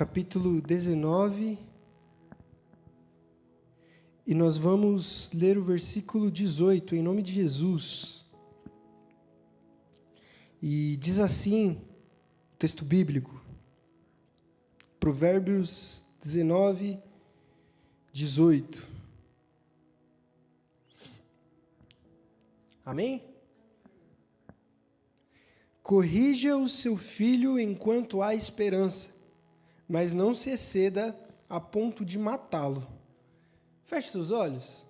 capítulo 19, e nós vamos ler o versículo 18, em nome de Jesus. E diz assim, o texto bíblico, Provérbios 19, 18. Amém? Corrija o seu filho enquanto há esperança, mas não se exceda a ponto de matá-lo. Feche seus olhos.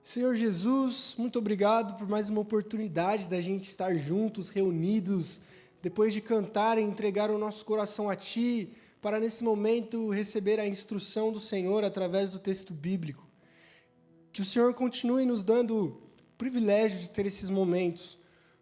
Senhor Jesus, muito obrigado por mais uma oportunidade da gente estar juntos, reunidos, depois de cantar e entregar o nosso coração a Ti, para nesse momento receber a instrução do Senhor através do texto bíblico. Que o Senhor continue nos dando o privilégio de ter esses momentos,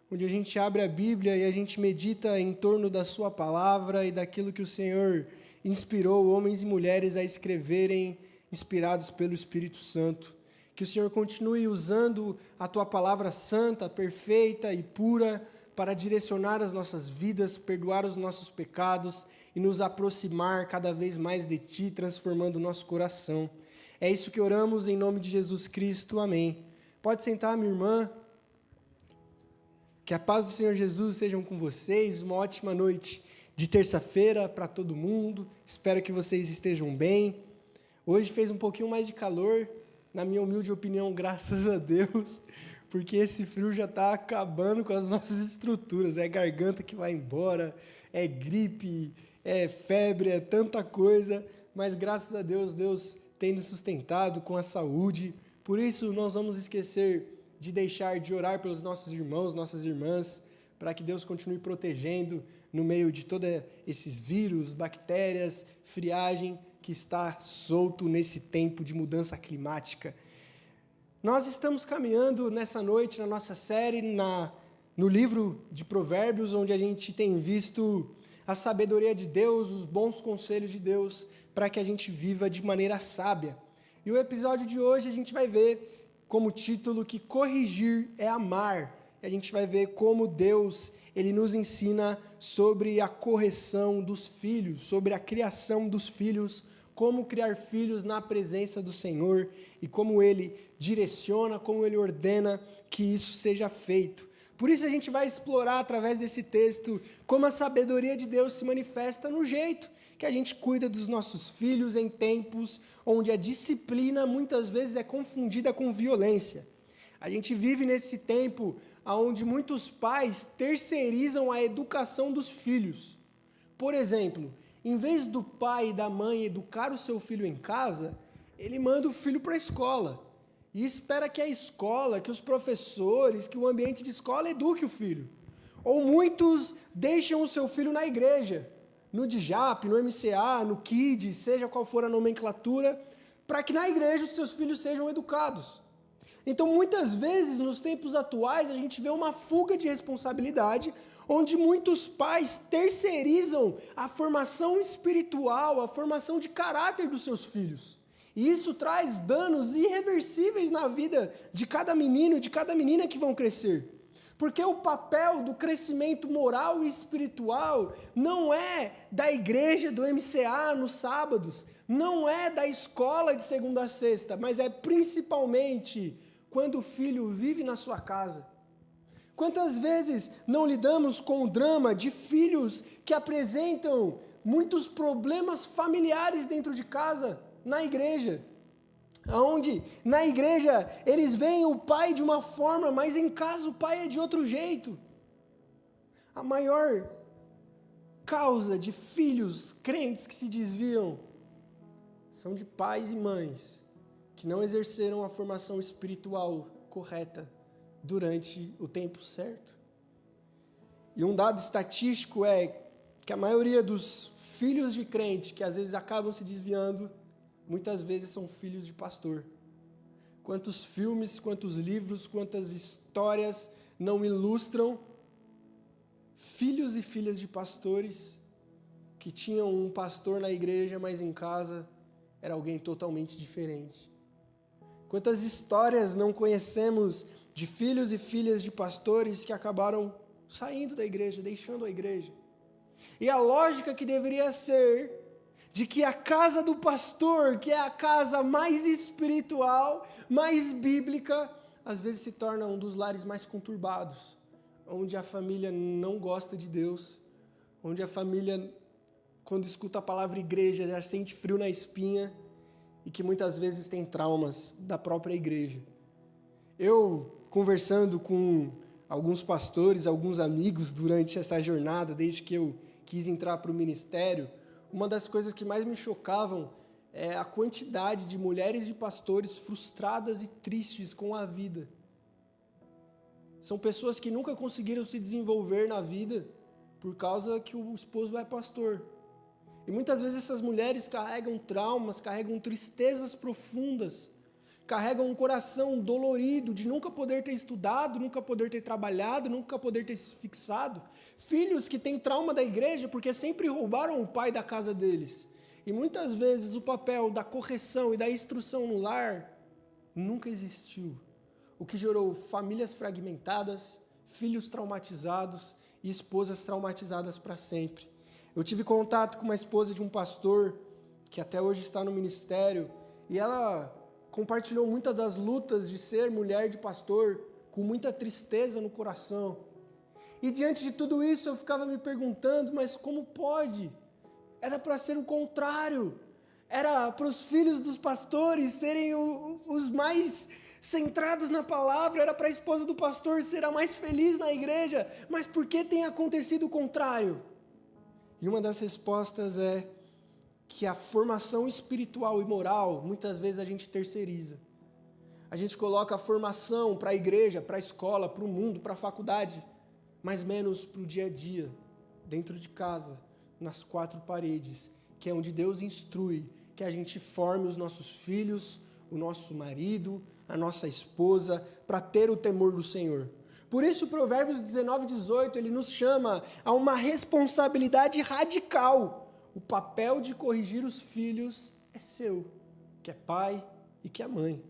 onde a gente abre a Bíblia e a gente medita em torno da Sua palavra e daquilo que o Senhor inspirou homens e mulheres a escreverem, inspirados pelo Espírito Santo. Que o Senhor continue usando a Tua palavra santa, perfeita e pura para direcionar as nossas vidas, perdoar os nossos pecados e nos aproximar cada vez mais de Ti, transformando o nosso coração. É isso que oramos em nome de Jesus Cristo. Amém. Pode sentar, minha irmã. Que a paz do Senhor Jesus seja com vocês. Uma ótima noite de terça-feira para todo mundo. Espero que vocês estejam bem. Hoje fez um pouquinho mais de calor, na minha humilde opinião, graças a Deus, porque esse frio já está acabando com as nossas estruturas. É garganta que vai embora, é gripe, é febre, é tanta coisa, mas graças a Deus, Deus tem nos sustentado com a saúde. Por isso, nós vamos esquecer de deixar de orar pelos nossos irmãos, nossas irmãs, para que Deus continue protegendo no meio de todos esses vírus, bactérias, friagem que está solto nesse tempo de mudança climática. Nós estamos caminhando nessa noite, na nossa série, no livro de Provérbios, onde a gente tem visto a sabedoria de Deus, os bons conselhos de Deus, para que a gente viva de maneira sábia. E o episódio de hoje a gente vai ver como título que corrigir é amar. E a gente vai ver como Deus, Ele nos ensina sobre a correção dos filhos, sobre a criação dos filhos, como criar filhos na presença do Senhor e como Ele direciona, como Ele ordena que isso seja feito. Por isso a gente vai explorar através desse texto como a sabedoria de Deus se manifesta no jeito que a gente cuida dos nossos filhos em tempos onde a disciplina muitas vezes é confundida com violência. A gente vive nesse tempo onde muitos pais terceirizam a educação dos filhos. Por exemplo, em vez do pai e da mãe educar o seu filho em casa, ele manda o filho para a escola e espera que a escola, que os professores, que o ambiente de escola eduque o filho. Ou muitos deixam o seu filho na igreja, no DJAP, no MCA, no KIDS, seja qual for a nomenclatura, para que na igreja os seus filhos sejam educados. Então, muitas vezes, nos tempos atuais, a gente vê uma fuga de responsabilidade, onde muitos pais terceirizam a formação espiritual, a formação de caráter dos seus filhos. E isso traz danos irreversíveis na vida de cada menino e de cada menina que vão crescer. Porque o papel do crescimento moral e espiritual não é da igreja, do MCA nos sábados, não é da escola de segunda a sexta, mas é principalmente quando o filho vive na sua casa. Quantas vezes não lidamos com o drama de filhos que apresentam muitos problemas familiares dentro de casa, na igreja? Onde na igreja eles veem o pai de uma forma, mas em casa o pai é de outro jeito. A maior causa de filhos crentes que se desviam são de pais e mães que não exerceram a formação espiritual correta durante o tempo certo. E um dado estatístico é que a maioria dos filhos de crente que às vezes acabam se desviando, muitas vezes são filhos de pastor. Quantos filmes, quantos livros, quantas histórias não ilustram filhos e filhas de pastores que tinham um pastor na igreja, mas em casa era alguém totalmente diferente. Quantas histórias não conhecemos de filhos e filhas de pastores que acabaram saindo da igreja, deixando a igreja. E a lógica que deveria ser de que a casa do pastor, que é a casa mais espiritual, mais bíblica, às vezes se torna um dos lares mais conturbados, onde a família não gosta de Deus, onde a família, quando escuta a palavra igreja, já sente frio na espinha e que muitas vezes tem traumas da própria igreja. Eu, conversando com alguns pastores, alguns amigos durante essa jornada, desde que eu quis entrar para o ministério, uma das coisas que mais me chocavam é a quantidade de mulheres de pastores frustradas e tristes com a vida. São pessoas que nunca conseguiram se desenvolver na vida por causa que o esposo é pastor. E muitas vezes essas mulheres carregam traumas, carregam tristezas profundas, carregam um coração dolorido de nunca poder ter estudado, nunca poder ter trabalhado, nunca poder ter se fixado. Filhos que têm trauma da igreja porque sempre roubaram o pai da casa deles. E muitas vezes o papel da correção e da instrução no lar nunca existiu. O que gerou famílias fragmentadas, filhos traumatizados e esposas traumatizadas para sempre. Eu tive contato com uma esposa de um pastor que até hoje está no ministério e ela compartilhou muitas das lutas de ser mulher de pastor com muita tristeza no coração. E diante de tudo isso eu ficava me perguntando, mas como pode? Era para ser o contrário. Era para os filhos dos pastores serem os mais centrados na palavra, era para a esposa do pastor ser a mais feliz na igreja, mas por que tem acontecido o contrário? E uma das respostas é que a formação espiritual e moral, muitas vezes a gente terceiriza. A gente coloca a formação para a igreja, para a escola, para o mundo, para a faculdade, mas menos para o dia a dia, dentro de casa, nas quatro paredes, que é onde Deus instrui que a gente forme os nossos filhos, o nosso marido, a nossa esposa, para ter o temor do Senhor. Por isso, Provérbios 19:18, ele nos chama a uma responsabilidade radical. O papel de corrigir os filhos é seu, que é pai e que é mãe.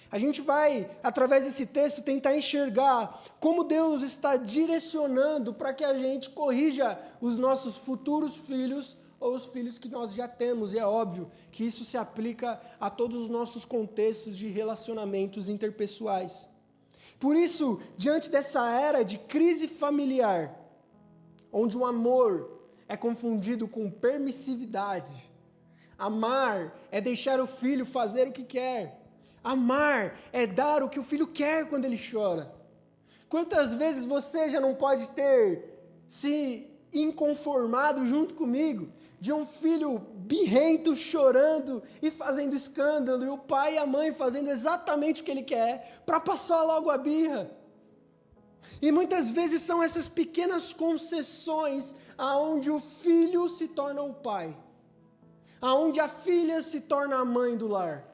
A gente vai, através desse texto, tentar enxergar como Deus está direcionando para que a gente corrija os nossos futuros filhos ou os filhos que nós já temos. E é óbvio que isso se aplica a todos os nossos contextos de relacionamentos interpessoais. Por isso, diante dessa era de crise familiar, onde o amor é confundido com permissividade, amar é deixar o filho fazer o que quer, amar é dar o que o filho quer quando ele chora. Quantas vezes você já não pode ter se inconformado junto comigo de um filho birrento chorando e fazendo escândalo e o pai e a mãe fazendo exatamente o que ele quer para passar logo a birra? E muitas vezes são essas pequenas concessões aonde o filho se torna o pai, aonde a filha se torna a mãe do lar,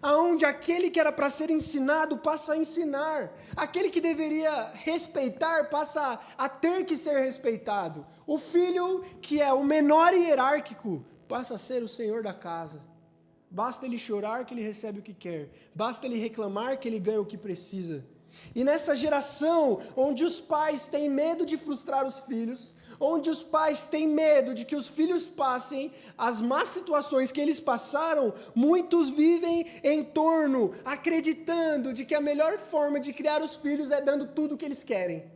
aonde aquele que era para ser ensinado passa a ensinar, aquele que deveria respeitar passa a ter que ser respeitado, o filho que é o menor hierárquico passa a ser o senhor da casa. Basta ele chorar que ele recebe o que quer, basta ele reclamar que ele ganha o que precisa. E nessa geração onde os pais têm medo de frustrar os filhos, onde os pais têm medo de que os filhos passem as más situações que eles passaram, muitos vivem em torno, acreditando de que a melhor forma de criar os filhos é dando tudo o que eles querem,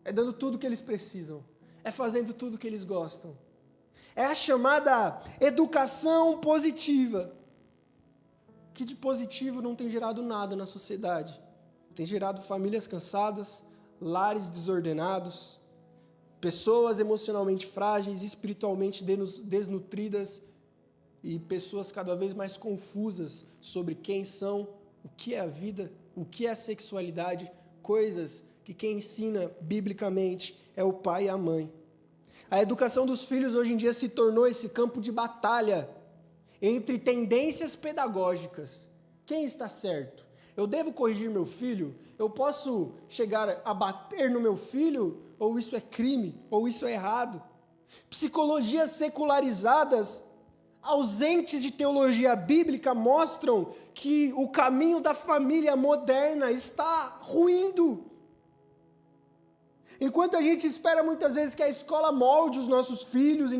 é dando tudo o que eles precisam, é fazendo tudo o que eles gostam. É a chamada educação positiva, que de positivo não tem gerado nada na sociedade. Tem gerado famílias cansadas, lares desordenados, pessoas emocionalmente frágeis, espiritualmente desnutridas e pessoas cada vez mais confusas sobre quem são, o que é a vida, o que é a sexualidade, coisas que quem ensina biblicamente é o pai e a mãe. A educação dos filhos hoje em dia se tornou esse campo de batalha entre tendências pedagógicas. Quem está certo? Eu devo corrigir meu filho? Eu posso chegar a bater no meu filho? Ou isso é crime? Ou isso é errado? Psicologias secularizadas, ausentes de teologia bíblica, mostram que o caminho da família moderna está ruindo. Enquanto a gente espera muitas vezes que a escola molde os nossos filhos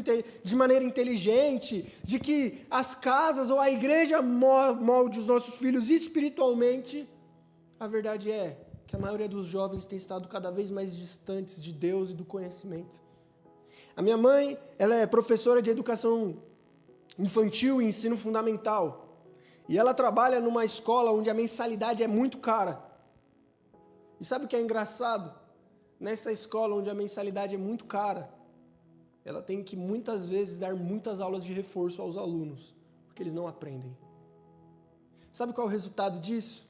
de maneira inteligente, de que as casas ou a igreja molde os nossos filhos espiritualmente, a verdade é que a maioria dos jovens tem estado cada vez mais distantes de Deus e do conhecimento. A minha mãe, ela é professora de educação infantil e ensino fundamental. E ela trabalha numa escola onde a mensalidade é muito cara. E sabe o que é engraçado? Nessa escola onde a mensalidade é muito cara, ela tem que muitas vezes dar muitas aulas de reforço aos alunos, porque eles não aprendem. Sabe qual é o resultado disso?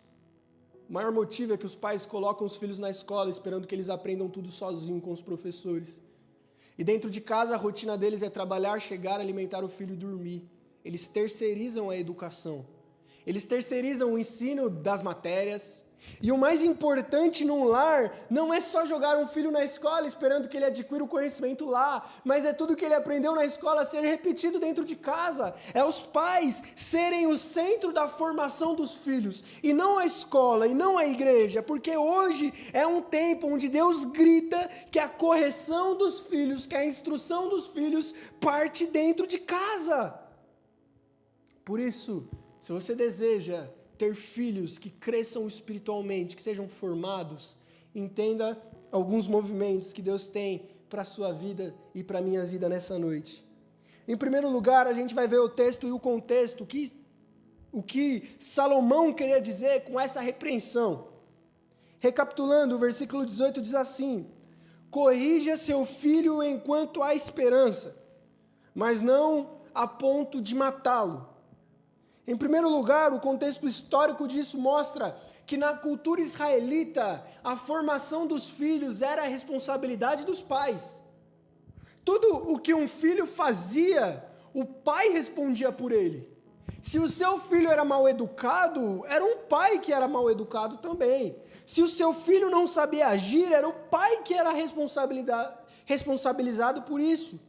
O maior motivo é que os pais colocam os filhos na escola esperando que eles aprendam tudo sozinhos com os professores. E dentro de casa a rotina deles é trabalhar, chegar, alimentar o filho e dormir. Eles terceirizam a educação. Eles terceirizam o ensino das matérias. E o mais importante num lar não é só jogar um filho na escola esperando que ele adquira o conhecimento lá, mas é tudo que ele aprendeu na escola ser repetido dentro de casa. É os pais serem o centro da formação dos filhos, e não a escola, e não a igreja, porque hoje é um tempo onde Deus grita que a correção dos filhos, que a instrução dos filhos parte dentro de casa. Por isso, se você deseja ter filhos que cresçam espiritualmente, que sejam formados, entenda alguns movimentos que Deus tem para a sua vida e para a minha vida nessa noite. Em primeiro lugar, a gente vai ver o texto e o contexto, o que Salomão queria dizer com essa repreensão. Recapitulando, o versículo 18 diz assim: corrija seu filho enquanto há esperança, mas não a ponto de matá-lo. Em primeiro lugar, o contexto histórico disso mostra que na cultura israelita, a formação dos filhos era a responsabilidade dos pais. Tudo o que um filho fazia, o pai respondia por ele. Se o seu filho era mal educado, era um pai que era mal educado também. Se o seu filho não sabia agir, era o pai que era responsabilizado por isso.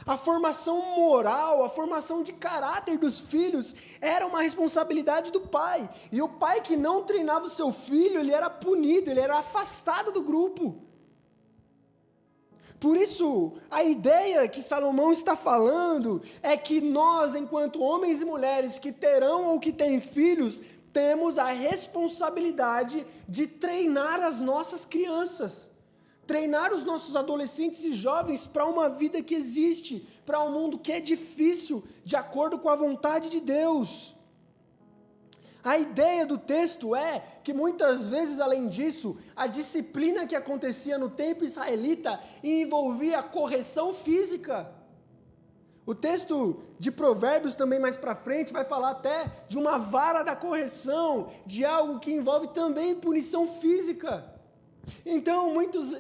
A formação moral, a formação de caráter dos filhos era uma responsabilidade do pai. E o pai que não treinava o seu filho, ele era punido, ele era afastado do grupo. Por isso, a ideia que Salomão está falando é que nós, enquanto homens e mulheres que terão ou que têm filhos, temos a responsabilidade de treinar as nossas crianças. Treinar os nossos adolescentes e jovens para uma vida que existe, para um mundo que é difícil, de acordo com a vontade de Deus. A ideia do texto é que muitas vezes, além disso, a disciplina que acontecia no tempo israelita envolvia correção física. O texto de Provérbios também mais para frente vai falar até de uma vara da correção, de algo que envolve também punição física. Então, muitos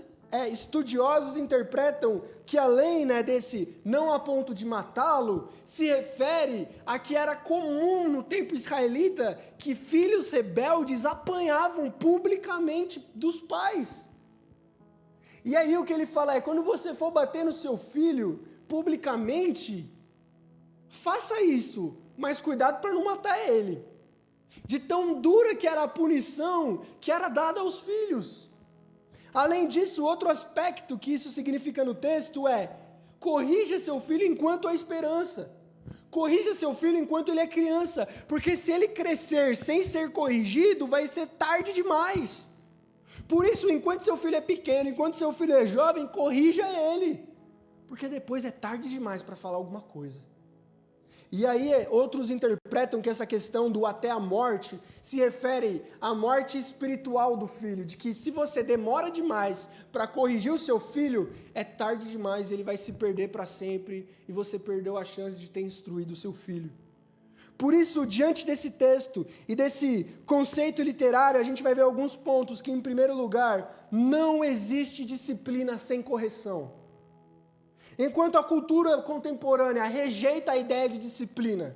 estudiosos interpretam que além desse não a ponto de matá-lo, se refere a que era comum no tempo israelita que filhos rebeldes apanhavam publicamente dos pais. E aí o que ele fala é, quando você for bater no seu filho publicamente, faça isso, mas cuidado para não matar ele. De tão dura que era a punição que era dada aos filhos. Além disso, outro aspecto que isso significa no texto é: corrija seu filho enquanto há esperança. Corrija seu filho enquanto ele é criança, porque se ele crescer sem ser corrigido, vai ser tarde demais. Por isso, enquanto seu filho é pequeno, enquanto seu filho é jovem, corrija ele, porque depois é tarde demais para falar alguma coisa. E aí outros interpretam que essa questão do até a morte se refere à morte espiritual do filho, de que se você demora demais para corrigir o seu filho, é tarde demais, ele vai se perder para sempre e você perdeu a chance de ter instruído o seu filho. Por isso, diante desse texto e desse conceito literário, a gente vai ver alguns pontos que, em primeiro lugar, não existe disciplina sem correção. Enquanto a cultura contemporânea rejeita a ideia de disciplina,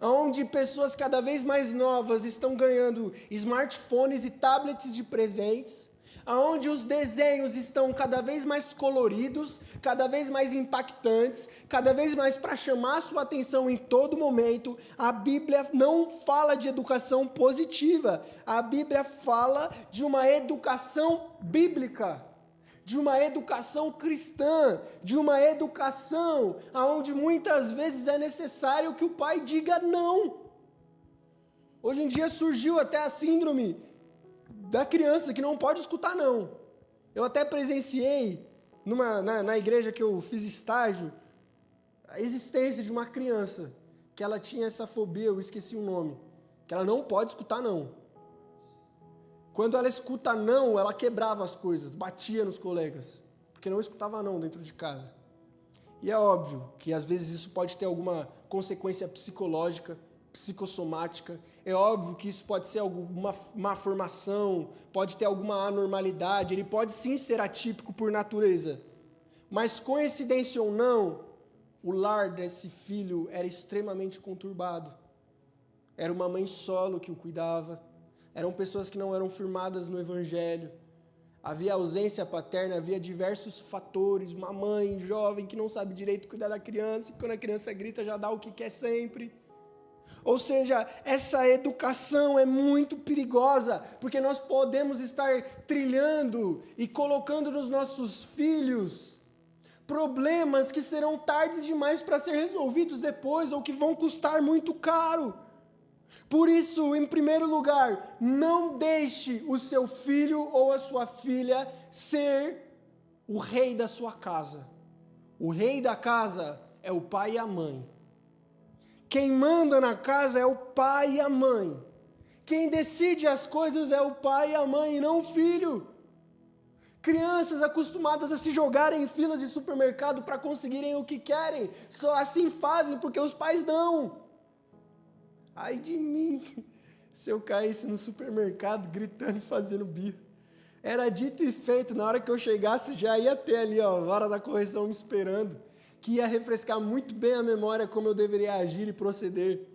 onde pessoas cada vez mais novas estão ganhando smartphones e tablets de presentes, onde os desenhos estão cada vez mais coloridos, cada vez mais impactantes, cada vez mais para chamar a sua atenção em todo momento, a Bíblia não fala de educação positiva, a Bíblia fala de uma educação bíblica. de uma educação cristã, de uma educação onde muitas vezes é necessário que o pai diga não. Hoje em dia surgiu até a síndrome da criança que não pode escutar não. Eu até presenciei na igreja que eu fiz estágio a existência de uma criança que ela tinha essa fobia, eu esqueci o nome, que ela não pode escutar não. Quando ela escuta não, ela quebrava as coisas, batia nos colegas, porque não escutava não dentro de casa. E é óbvio que às vezes isso pode ter alguma consequência psicológica, psicossomática, é óbvio que isso pode ser alguma má formação, pode ter alguma anormalidade, ele pode sim ser atípico por natureza. Mas coincidência ou não, o lar desse filho era extremamente conturbado. Era uma mãe solo que o cuidava, eram pessoas que não eram firmadas no Evangelho, havia ausência paterna, havia diversos fatores, uma mãe jovem que não sabe direito cuidar da criança, e quando a criança grita já dá o que quer sempre. Ou seja, essa educação é muito perigosa, porque nós podemos estar trilhando e colocando nos nossos filhos problemas que serão tardes demais para ser resolvidos depois, ou que vão custar muito caro. Por isso, em primeiro lugar, não deixe o seu filho ou a sua filha ser o rei da sua casa. O rei da casa é o pai e a mãe. Quem manda na casa é o pai e a mãe. Quem decide as coisas é o pai e a mãe, e não o filho. Crianças acostumadas a se jogarem em filas de supermercado para conseguirem o que querem, só assim fazem porque os pais dão. Ai de mim, se eu caísse no supermercado gritando e fazendo birra. Era dito e feito, na hora que eu chegasse já ia ter ali, ó, a vara da correção me esperando, que ia refrescar muito bem a memória como eu deveria agir e proceder.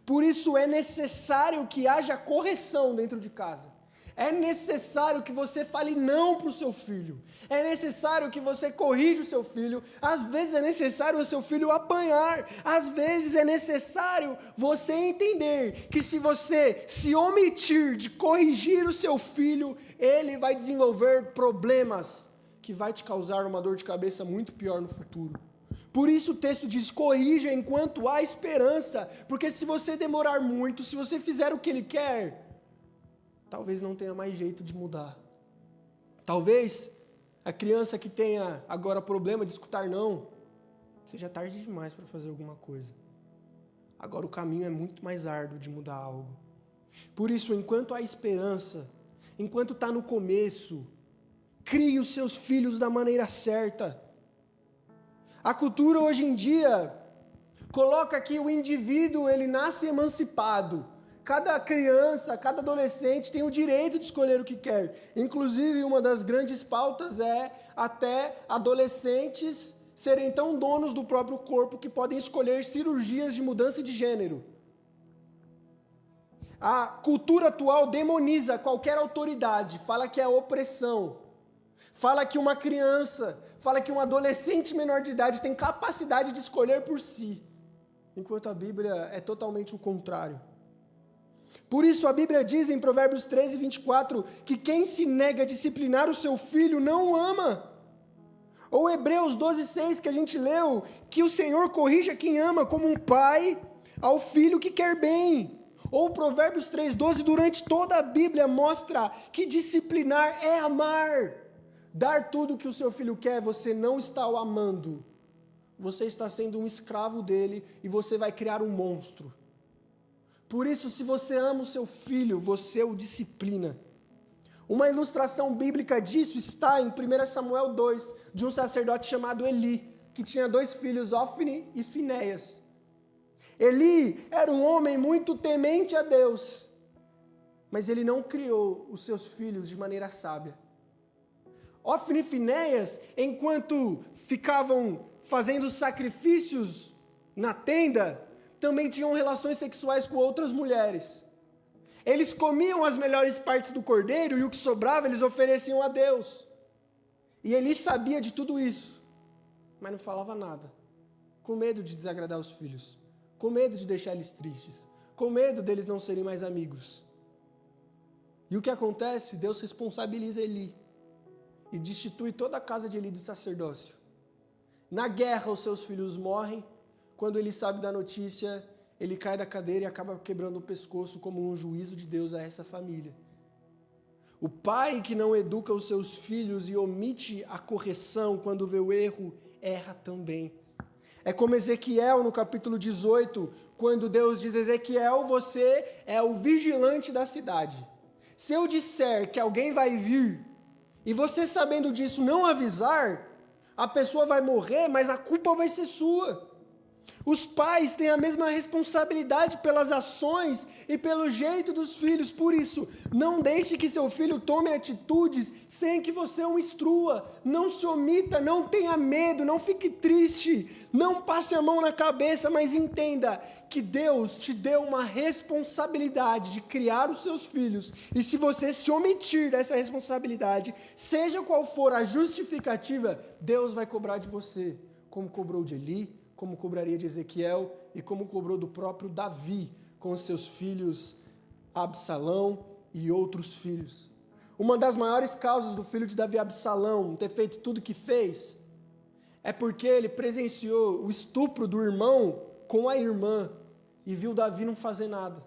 Por isso é necessário que haja correção dentro de casa. É necessário que você fale não para o seu filho. É necessário que você corrija o seu filho. Às vezes é necessário o seu filho apanhar. Às vezes é necessário você entender que se você se omitir de corrigir o seu filho, ele vai desenvolver problemas que vai te causar uma dor de cabeça muito pior no futuro. Por isso o texto diz, corrija enquanto há esperança, porque se você demorar muito, se você fizer o que ele quer, talvez não tenha mais jeito de mudar. Talvez a criança que tenha agora problema de escutar não, seja tarde demais para fazer alguma coisa. Agora o caminho é muito mais árduo de mudar algo. Por isso, enquanto há esperança, enquanto está no começo, crie os seus filhos da maneira certa. A cultura hoje em dia coloca que o indivíduo ele nasce emancipado. Cada criança, cada adolescente tem o direito de escolher o que quer. Inclusive, uma das grandes pautas é até adolescentes serem tão donos do próprio corpo que podem escolher cirurgias de mudança de gênero. A cultura atual demoniza qualquer autoridade, fala que é opressão. Fala que uma criança, fala que um adolescente menor de idade tem capacidade de escolher por si. Enquanto a Bíblia é totalmente o contrário. Por isso a Bíblia diz em Provérbios 13, 24, que quem se nega a disciplinar o seu filho não o ama. Ou Hebreus 12, 6, que a gente leu, que o Senhor corrija quem ama como um pai ao filho que quer bem. Ou Provérbios 3, 12, durante toda a Bíblia mostra que disciplinar é amar. Dar tudo o que o seu filho quer, você não está o amando. Você está sendo um escravo dele e você vai criar um monstro. Por isso, se você ama o seu filho, você o disciplina. Uma ilustração bíblica disso está em 1 Samuel 2, de um sacerdote chamado Eli, que tinha 2 filhos, Ofni e Finéias. Eli era um homem muito temente a Deus, mas ele não criou os seus filhos de maneira sábia. Ofni e Finéias, enquanto ficavam fazendo sacrifícios na tenda, também tinham relações sexuais com outras mulheres. Eles comiam as melhores partes do cordeiro e o que sobrava eles ofereciam a Deus. E Eli sabia de tudo isso, mas não falava nada, com medo de desagradar os filhos, com medo de deixar eles tristes, com medo deles não serem mais amigos. E o que acontece? Deus responsabiliza Eli. e destitui toda a casa de Eli do sacerdócio. Na guerra, os seus filhos morrem. Quando ele sabe da notícia, ele cai da cadeira e acaba quebrando o pescoço como um juízo de Deus a essa família. O pai que não educa os seus filhos e omite a correção quando vê o erro, erra também. É como Ezequiel no capítulo 18, quando Deus diz: Ezequiel, você é o vigilante da cidade. Se eu disser que alguém vai vir, e você sabendo disso não avisar, a pessoa vai morrer, mas a culpa vai ser sua. Os pais têm a mesma responsabilidade pelas ações e pelo jeito dos filhos. Por isso, não deixe que seu filho tome atitudes sem que você o instrua. Não se omita, não tenha medo, não fique triste, não passe a mão na cabeça, mas entenda que Deus te deu uma responsabilidade de criar os seus filhos. E se você se omitir dessa responsabilidade, seja qual for a justificativa, Deus vai cobrar de você, como cobrou de Eli, como cobraria de Ezequiel e como cobrou do próprio Davi com os seus filhos Absalão e outros filhos. Uma das maiores causas do filho de Davi, Absalão, ter feito tudo o que fez, é porque ele presenciou o estupro do irmão com a irmã e viu Davi não fazer nada.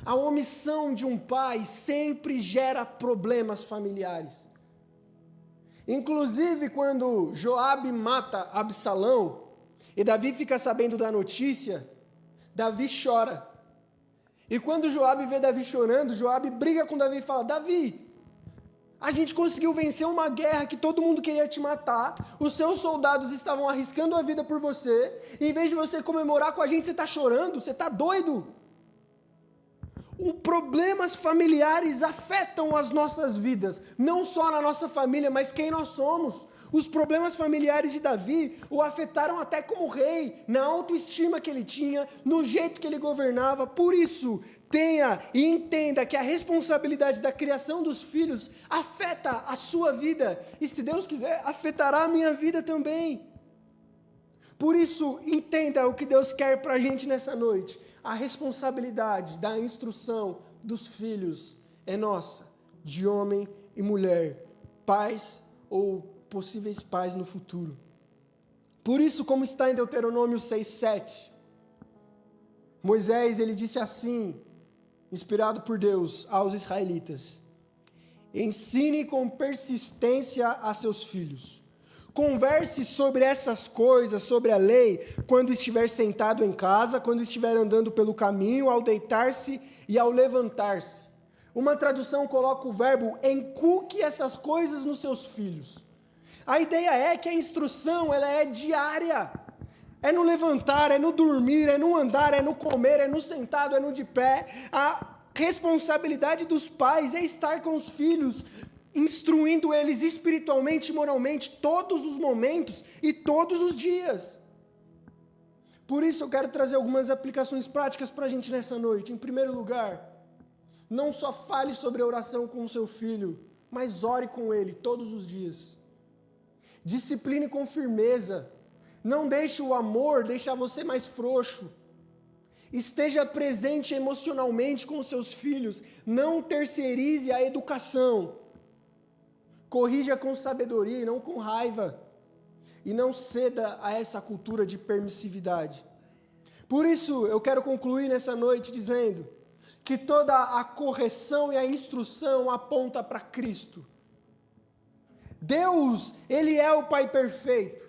A omissão de um pai sempre gera problemas familiares. Inclusive, quando Joabe mata Absalão e Davi fica sabendo da notícia, Davi chora. E quando Joabe vê Davi chorando, Joabe briga com Davi e fala: Davi, a gente conseguiu vencer uma guerra que todo mundo queria te matar, os seus soldados estavam arriscando a vida por você, e em vez de você comemorar com a gente, você está chorando, você está doido. Problemas familiares afetam as nossas vidas, não só na nossa família, mas quem nós somos. Os problemas familiares de Davi o afetaram até como rei, na autoestima que ele tinha, no jeito que ele governava. Por isso, tenha e entenda que a responsabilidade da criação dos filhos afeta a sua vida, e se Deus quiser, afetará a minha vida também. Por isso, entenda o que Deus quer para a gente nessa noite. A responsabilidade da instrução dos filhos é nossa, de homem e mulher, pais ou possíveis pais no futuro. Por isso, como está em Deuteronômio 6:7, Moisés, ele disse assim, inspirado por Deus aos israelitas: ensine com persistência a seus filhos. Converse sobre essas coisas, sobre a lei, quando estiver sentado em casa, quando estiver andando pelo caminho, ao deitar-se e ao levantar-se. Uma tradução coloca o verbo: inculque essas coisas nos seus filhos. A ideia é que a instrução, ela é diária. É no levantar, é no dormir, é no andar, é no comer, é no sentado, é no de pé. A responsabilidade dos pais é estar com os filhos, instruindo eles espiritualmente e moralmente todos os momentos e todos os dias. Por isso eu quero trazer algumas aplicações práticas para a gente nessa noite. Em primeiro lugar, não só fale sobre a oração com o seu filho, mas ore com ele todos os dias. Discipline com firmeza. Não deixe o amor deixar você mais frouxo. Esteja presente emocionalmente com os seus filhos. Não terceirize a educação. Corrija com sabedoria e não com raiva. E não ceda a essa cultura de permissividade. Por isso, eu quero concluir nessa noite dizendo que toda a correção e a instrução aponta para Cristo. Deus, Ele é o Pai perfeito.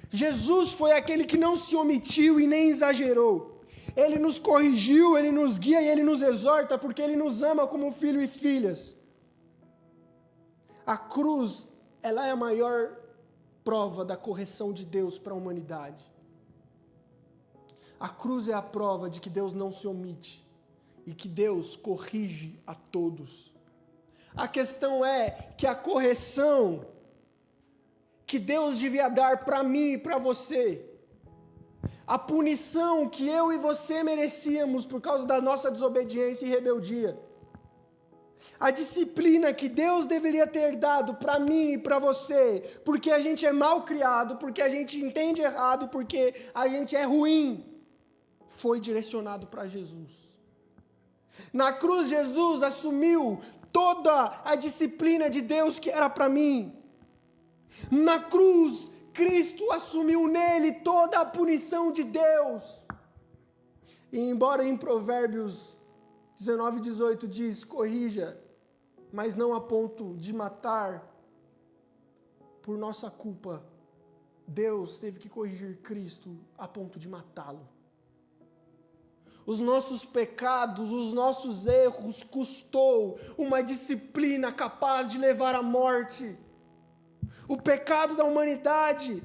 Jesus foi aquele que não se omitiu e nem exagerou. Ele nos corrigiu, Ele nos guia e Ele nos exorta porque Ele nos ama como filho e filhas. A cruz, ela é a maior prova da correção de Deus para a humanidade. A cruz é a prova de que Deus não se omite e que Deus corrige a todos. A questão é que a correção que Deus devia dar para mim e para você, a punição que eu e você merecíamos por causa da nossa desobediência e rebeldia, a disciplina que Deus deveria ter dado para mim e para você, porque a gente é mal criado, porque a gente entende errado, porque a gente é ruim, foi direcionado para Jesus. Na cruz, Jesus assumiu toda a disciplina de Deus que era para mim. Na cruz, Cristo assumiu nele toda a punição de Deus. E embora em Provérbios 19:18 diz, corrija, mas não a ponto de matar, por nossa culpa, Deus teve que corrigir Cristo a ponto de matá-lo. Os nossos pecados, os nossos erros custou uma disciplina capaz de levar à morte. O pecado da humanidade,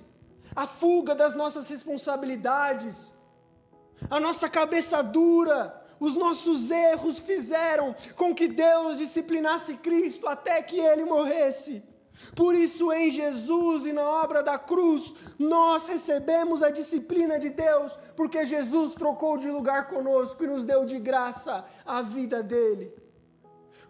a fuga das nossas responsabilidades, a nossa cabeça dura, os nossos erros fizeram com que Deus disciplinasse Cristo até que Ele morresse. Por isso, em Jesus e na obra da cruz, nós recebemos a disciplina de Deus, porque Jesus trocou de lugar conosco e nos deu de graça a vida dele.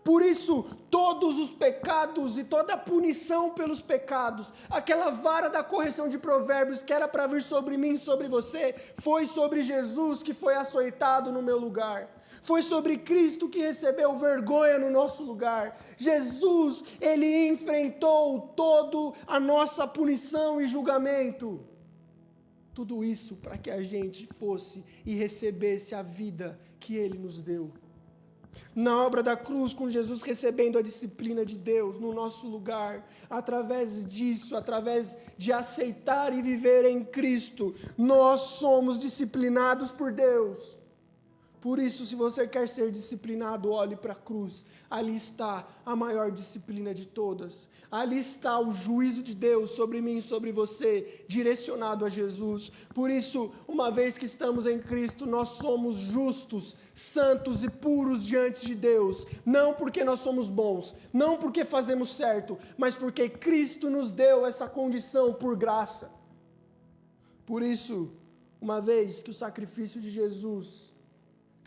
Por isso, todos os pecados e toda a punição pelos pecados, aquela vara da correção de Provérbios que era para vir sobre mim e sobre você, foi sobre Jesus que foi açoitado no meu lugar. Foi sobre Cristo que recebeu vergonha no nosso lugar. Jesus, ele enfrentou toda a nossa punição e julgamento. Tudo isso para que a gente fosse e recebesse a vida que ele nos deu. Na obra da cruz, com Jesus recebendo a disciplina de Deus no nosso lugar, através disso, através de aceitar e viver em Cristo, nós somos disciplinados por Deus. Por isso, se você quer ser disciplinado, olhe para a cruz. Ali está a maior disciplina de todas. Ali está o juízo de Deus sobre mim e sobre você, direcionado a Jesus. Por isso, uma vez que estamos em Cristo, nós somos justos, santos e puros diante de Deus. Não porque nós somos bons, não porque fazemos certo, mas porque Cristo nos deu essa condição por graça. Por isso, uma vez que o sacrifício de Jesus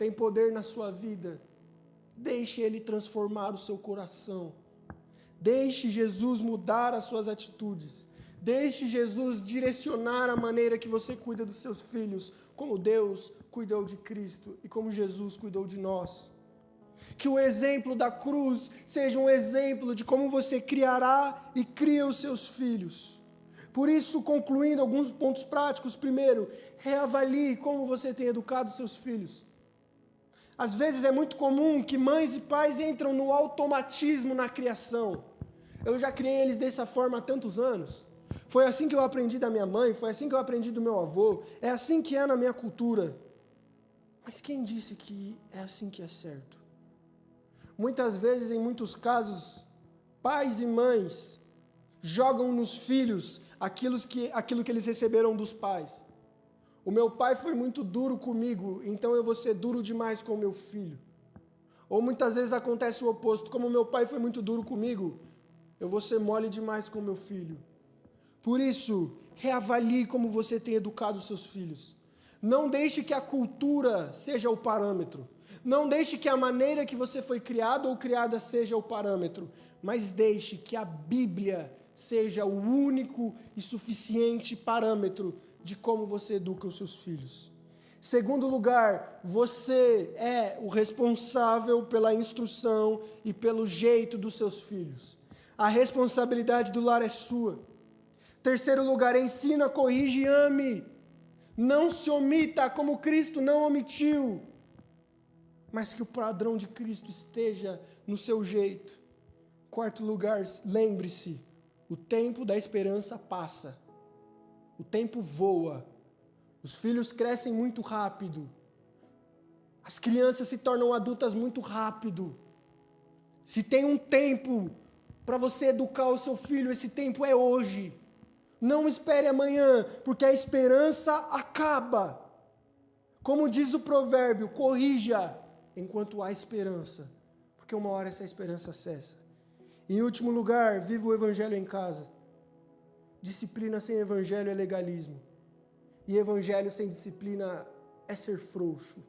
tem poder na sua vida, deixe Ele transformar o seu coração. Deixe Jesus mudar as suas atitudes. Deixe Jesus direcionar a maneira que você cuida dos seus filhos, como Deus cuidou de Cristo e como Jesus cuidou de nós. Que o exemplo da cruz seja um exemplo de como você criará e cria os seus filhos. Por isso, concluindo alguns pontos práticos, primeiro, reavalie como você tem educado os seus filhos. Às vezes é muito comum que mães e pais entram no automatismo na criação. Eu já criei eles dessa forma há tantos anos. Foi assim que eu aprendi da minha mãe, foi assim que eu aprendi do meu avô, é assim que é na minha cultura. Mas quem disse que é assim que é certo? Muitas vezes, em muitos casos, pais e mães jogam nos filhos aquilo que eles receberam dos pais. O meu pai foi muito duro comigo, então eu vou ser duro demais com o meu filho. Ou muitas vezes acontece o oposto, como o meu pai foi muito duro comigo, eu vou ser mole demais com o meu filho. Por isso, reavalie como você tem educado os seus filhos. Não deixe que a cultura seja o parâmetro. Não deixe que a maneira que você foi criado ou criada seja o parâmetro. Mas deixe que a Bíblia seja o único e suficiente parâmetro de como você educa os seus filhos. Segundo lugar, você é o responsável pela instrução e pelo jeito dos seus filhos. A responsabilidade do lar é sua. Terceiro lugar, ensina, corrige e ame. Não se omita como Cristo não omitiu, mas que o padrão de Cristo esteja no seu jeito. Quarto lugar, lembre-se, o tempo da esperança passa. O tempo voa, os filhos crescem muito rápido, as crianças se tornam adultas muito rápido. Se tem um tempo para você educar o seu filho, esse tempo é hoje. Não espere amanhã, porque a esperança acaba. Como diz o provérbio, corrija enquanto há esperança, porque uma hora essa esperança cessa. Em último lugar, viva o evangelho em casa. Disciplina sem evangelho é legalismo. E evangelho sem disciplina é ser frouxo.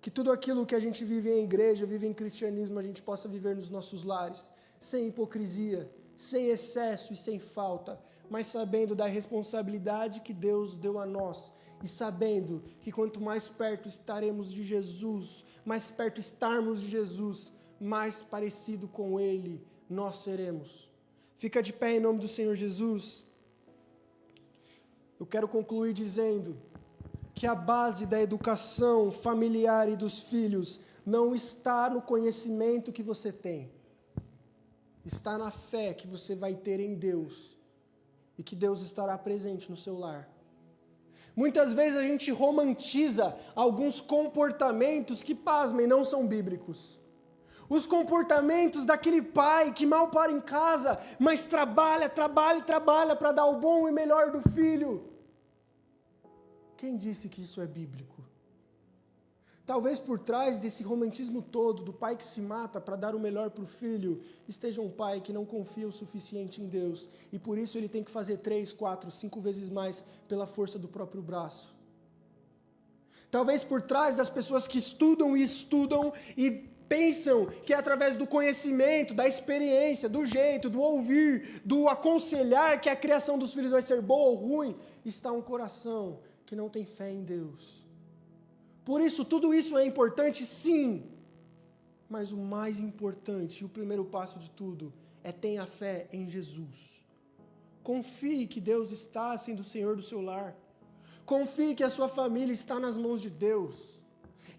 Que tudo aquilo que a gente vive em igreja, vive em cristianismo, a gente possa viver nos nossos lares, sem hipocrisia, sem excesso e sem falta, mas sabendo da responsabilidade que Deus deu a nós. E sabendo que quanto mais perto estaremos de Jesus, mais perto estarmos de Jesus, mais parecido com Ele nós seremos. Fica de pé em nome do Senhor Jesus. Eu quero concluir dizendo que a base da educação familiar e dos filhos não está no conhecimento que você tem. Está na fé que você vai ter em Deus e que Deus estará presente no seu lar. Muitas vezes a gente romantiza alguns comportamentos que, pasmem, não são bíblicos. Os comportamentos daquele pai que mal para em casa, mas trabalha para dar o bom e melhor do filho. Quem disse que isso é bíblico? Talvez por trás desse romantismo todo, do pai que se mata para dar o melhor para o filho, esteja um pai que não confia o suficiente em Deus, e por isso ele tem que fazer 3, 4, 5 vezes mais pela força do próprio braço. Talvez por trás das pessoas que estudam e pensam que é através do conhecimento, da experiência, do jeito, do ouvir, do aconselhar que a criação dos filhos vai ser boa ou ruim, está um coração que não tem fé em Deus. Por isso, tudo isso é importante, sim, mas o mais importante, e o primeiro passo de tudo, é tenha fé em Jesus. Confie que Deus está sendo o Senhor do seu lar. Confie que a sua família está nas mãos de Deus.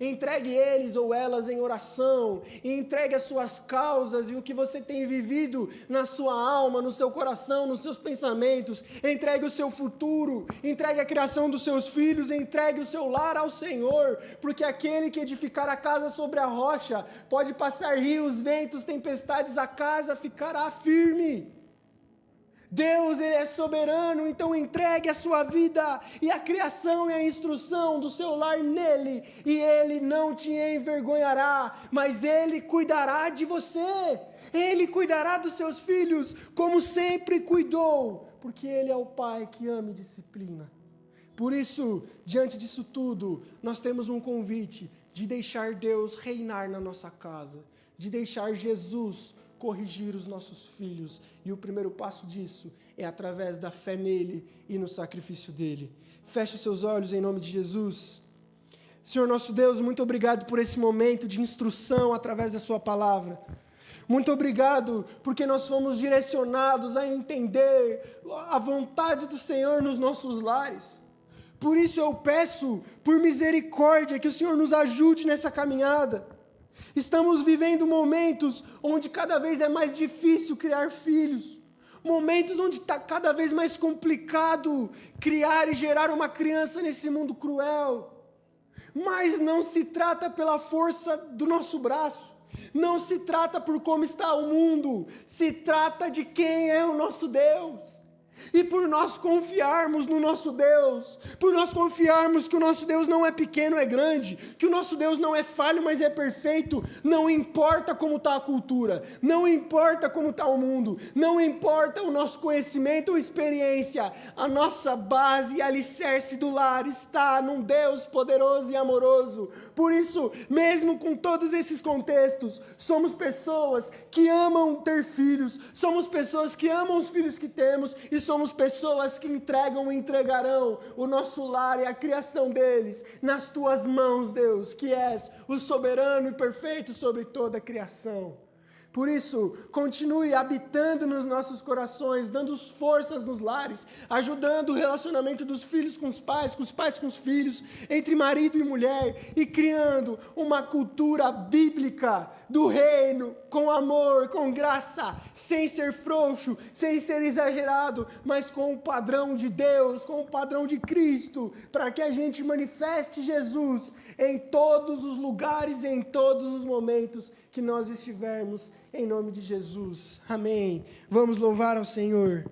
Entregue eles ou elas em oração, e entregue as suas causas e o que você tem vivido na sua alma, no seu coração, nos seus pensamentos. Entregue o seu futuro, entregue a criação dos seus filhos, entregue o seu lar ao Senhor, porque aquele que edificar a casa sobre a rocha, pode passar rios, ventos, tempestades, a casa ficará firme. Deus, Ele é soberano, então entregue a sua vida e a criação e a instrução do seu lar nele, e Ele não te envergonhará, mas Ele cuidará de você, Ele cuidará dos seus filhos, como sempre cuidou, porque Ele é o Pai que ama e disciplina. Por isso, diante disso tudo, nós temos um convite de deixar Deus reinar na nossa casa, de deixar Jesus corrigir os nossos filhos, e o primeiro passo disso é através da fé nele e no sacrifício dele. Feche os seus olhos em nome de Jesus. Senhor nosso Deus, muito obrigado por esse momento de instrução através da sua palavra. Muito obrigado porque nós fomos direcionados a entender a vontade do Senhor nos nossos lares. Por isso eu peço, por misericórdia, que o Senhor nos ajude nessa caminhada. Estamos vivendo momentos onde cada vez é mais difícil criar filhos, momentos onde está cada vez mais complicado criar e gerar uma criança nesse mundo cruel, mas não se trata pela força do nosso braço, não se trata por como está o mundo, se trata de quem é o nosso Deus. E por nós confiarmos no nosso Deus, por nós confiarmos que o nosso Deus não é pequeno, é grande, que o nosso Deus não é falho, mas é perfeito, não importa como está a cultura, não importa como está o mundo, não importa o nosso conhecimento ou experiência, a nossa base e alicerce do lar está num Deus poderoso e amoroso. Por isso, mesmo com todos esses contextos, somos pessoas que amam ter filhos, somos pessoas que amam os filhos que temos, e somos pessoas que entregam e entregarão o nosso lar e a criação deles nas tuas mãos, Deus, que és o soberano e perfeito sobre toda a criação. Por isso, continue habitando nos nossos corações, dando forças nos lares, ajudando o relacionamento dos filhos com os pais com os filhos, entre marido e mulher, e criando uma cultura bíblica do reino, com amor, com graça, sem ser frouxo, sem ser exagerado, mas com o padrão de Deus, com o padrão de Cristo, para que a gente manifeste Jesus em todos os lugares, em todos os momentos que nós estivermos, em nome de Jesus. Amém. Vamos louvar ao Senhor.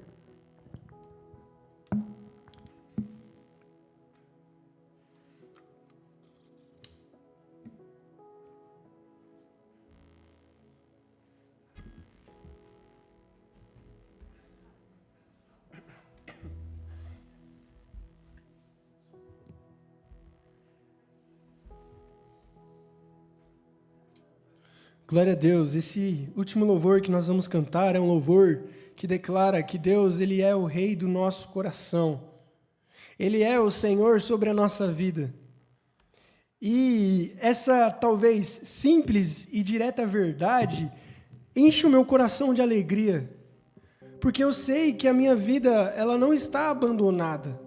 Glória a Deus, esse último louvor que nós vamos cantar é um louvor que declara que Deus, Ele é o Rei do nosso coração. Ele é o Senhor sobre a nossa vida. E essa talvez simples e direta verdade enche o meu coração de alegria, porque eu sei que a minha vida ela não está abandonada.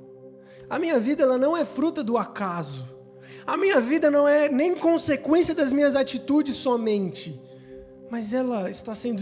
A minha vida ela não é fruto do acaso. A minha vida não é nem consequência das minhas atitudes somente, mas ela está sendo